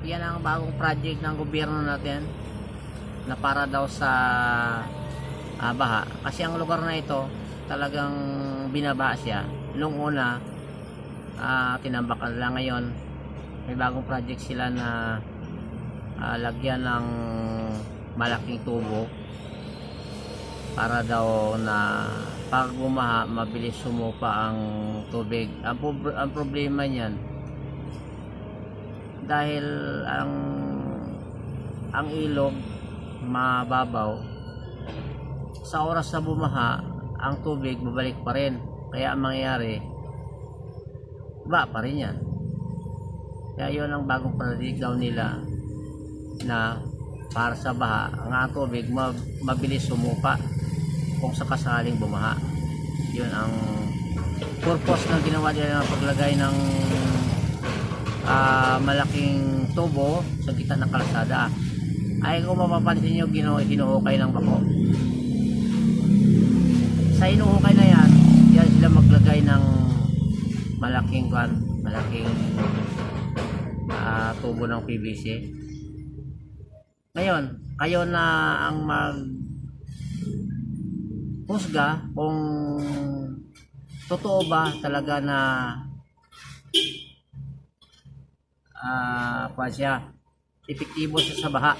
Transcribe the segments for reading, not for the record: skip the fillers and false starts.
yan ang bagong project ng gobyerno natin na para daw sa baha. Kasi ang lugar na ito talagang binaba siya. Noong una tinambakan lang. Ngayon may bagong project sila na lagyan ng malaking tubo para daw na pag bumaha mabilis sumupa ang tubig. Ang problema niyan dahil ang ilog mababaw, sa oras na bumaha ang tubig babalik pa rin, kaya ang mangyayari ba pa rin yan. Kaya yun ang bagong project daw nila na para sa baha ang tubig mabilis sumupa kung sakasaling bumaha. Yun ang purpose ng ginawa nila ng paglagay ng malaking tubo sa gitna ng kalsada. Ay kung mapapansin nyo, hinuhukay ng bako. Sa hinuhukay na yan, yan sila maglagay ng malaking tubo ng PVC. Ngayon, kayo na ang husga kung totoo ba talaga na epektibo siya sa baha.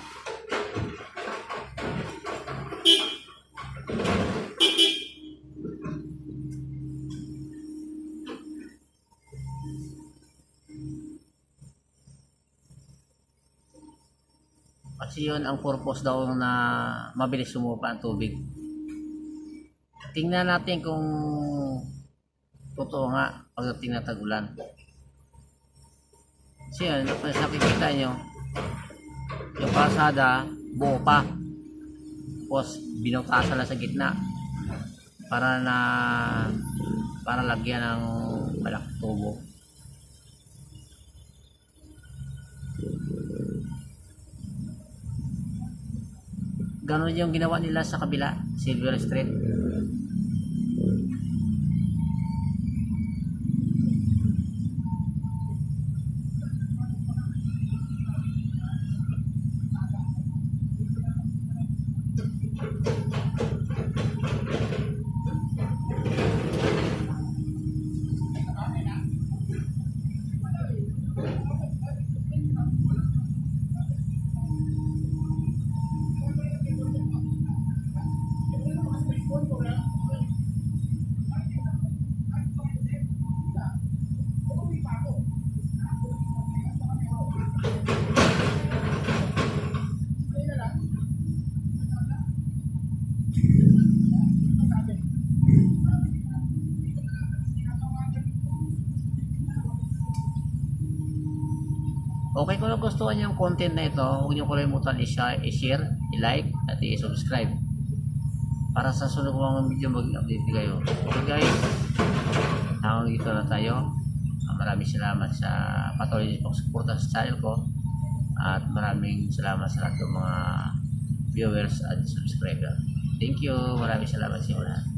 Kasi yun ang purpose daw na mabilis sumupa ang tubig. Tingnan natin kung totoo nga pagdating na tag-ulan. Kasi yun, nakikita nyo yung kalsada buo pa, tapos binutasan na sa gitna para lagyan ng malaking tubo. Ganon yung ginawa nila sa kabila, Silver Street. Okay, kung nagustuhan niyo yung content na ito, huwag niyo kalimutan i-share, i-like, at i-subscribe para sa sunod ko mga video mag-update kayo. Okay guys, hanggang dito na tayo. Maraming salamat sa patuloy niyong pagsuporta sa channel ko, at maraming salamat sa lahat ng mga viewers at subscriber. Thank you, maraming salamat sa inyo lahat.